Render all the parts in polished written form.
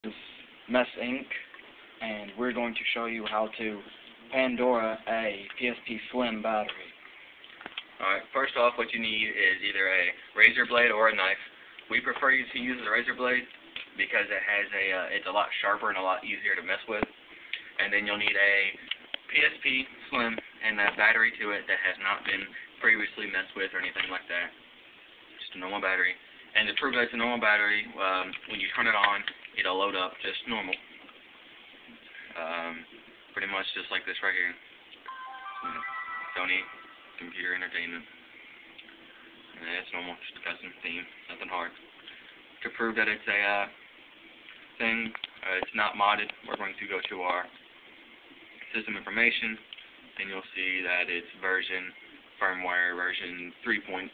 Is Mess Inc. and we're going to show you how to Pandora a PSP Slim battery. Alright, first off what you need is either a razor blade or a knife. We prefer you to use the razor blade because it has it's a lot sharper and a lot easier to mess with. And then you'll need a PSP Slim and a battery to it that has not been previously messed with or anything like that. Just a normal battery. And to prove that it's a normal battery, when you turn it on, it'll load up just normal. Pretty much just like this right here. Sony computer entertainment. And it's normal, just a custom theme, nothing hard. To prove that it's a it's not modded, we're going to go to our system information, and you'll see that it's firmware version 3.80,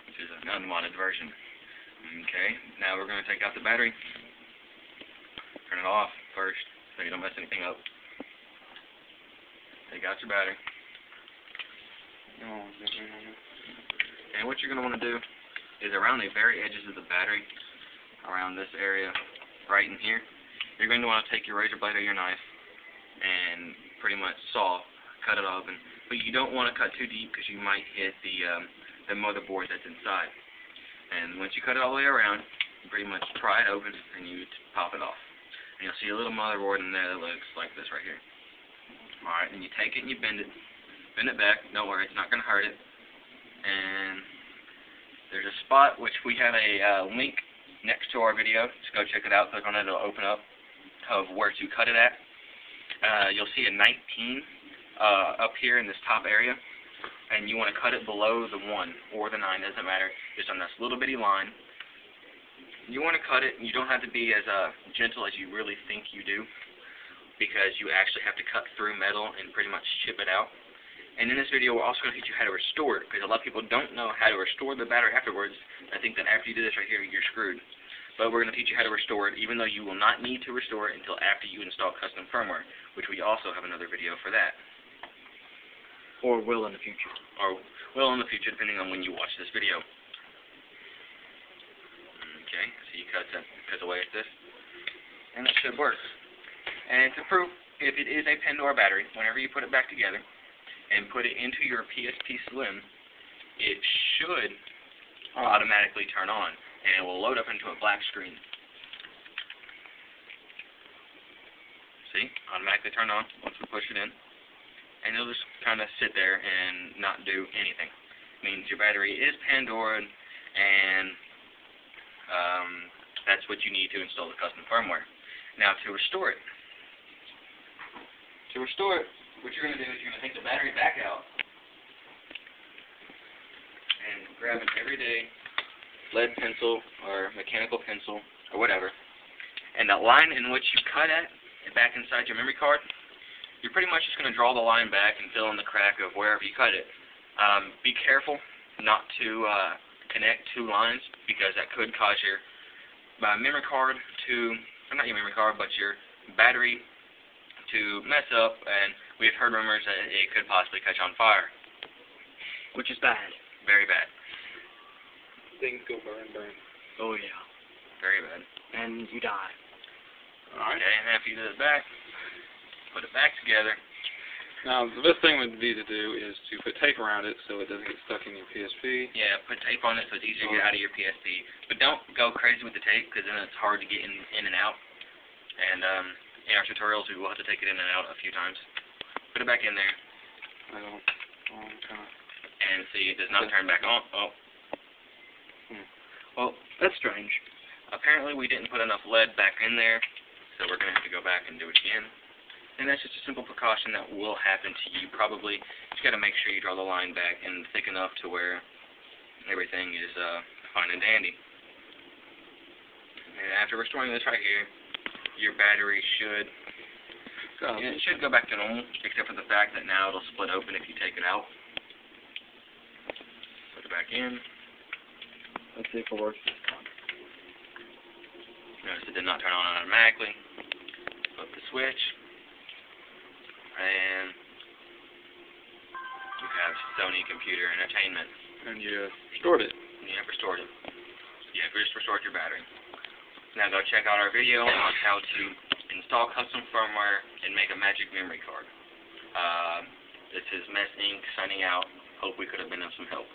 which is an unmodded version. Okay, now we're going to take out the battery, turn it off first so you don't mess anything up. Take out your battery. And what you're going to want to do is around the very edges of the battery, around this area right in here, you're going to want to take your razor blade or your knife and pretty much cut it open. But you don't want to cut too deep because you might hit the motherboard that's inside. And once you cut it all the way around, you pretty much pry it open and you pop it off. And you'll see a little motherboard in there that looks like this right here. Alright, and you take it and you bend it back. Don't worry, it's not going to hurt it. And there's a spot which we have a link next to our video. Just go check it out. Click on it, it'll open up of where to cut it at. You'll see a 19 up here in this top area, and you want to cut it below the 1 or the 9, doesn't matter, just on this little bitty line. You want to cut it, and you don't have to be as gentle as you really think you do, because you actually have to cut through metal and pretty much chip it out. And in this video, we're also going to teach you how to restore it, because a lot of people don't know how to restore the battery afterwards. I think that after you do this right here, you're screwed. But we're going to teach you how to restore it, even though you will not need to restore it until after you install custom firmware, which we also have another video for that. Or will in the future. Or will in the future, depending on when you watch this video. Okay, so you cut away at this, and it should work. And to prove if it is a Pandora battery, whenever you put it back together and put it into your PSP Slim, it should automatically turn on, and it will load up into a black screen. See? Automatically turn on once we push it in. And it'll just kind of sit there and not do anything. It means your battery is Pandora, and that's what you need to install the custom firmware. Now, to restore it, what you're going to do is you're going to take the battery back out and grab an everyday lead pencil or mechanical pencil or whatever, and that line in which you cut at back inside your memory card, you're pretty much just going to draw the line back and fill in the crack of wherever you cut it. Be careful not to connect two lines, because that could cause your memory card not your memory card, but your battery to mess up, and we've heard rumors that it could possibly catch on fire. Which is bad. Very bad. Things go burn. Oh yeah. Very bad. And you die. Alright. Okay, and after you do it back, put it back together. Now, the best thing would be to do is to put tape around it so it doesn't get stuck in your PSP. Yeah, put tape on it so it's easier to get out of your PSP. But don't go crazy with the tape, because then it's hard to get in and out. And in our tutorials, we will have to take it in and out a few times. Put it back in there. And see, it does not turn back on. Oh. Well, that's strange. Apparently, we didn't put enough lead back in there, so we're going to have to go back and do it again. And that's just a simple precaution that will happen to you. Probably just got to make sure you draw the line back and thick enough to where everything is fine and dandy. And after restoring this right here, your battery should go back to normal, except for the fact that now it'll split open if you take it out. Put it back in. Let's see if it works this time. Notice it did not turn on automatically. Flip the switch. And you have Sony computer entertainment. And you restored it. You have restored it. You have just restored your battery. Now go check out our video on how to install custom firmware and make a magic memory card. This is Mess Inc. signing out. Hope we could have been of some help.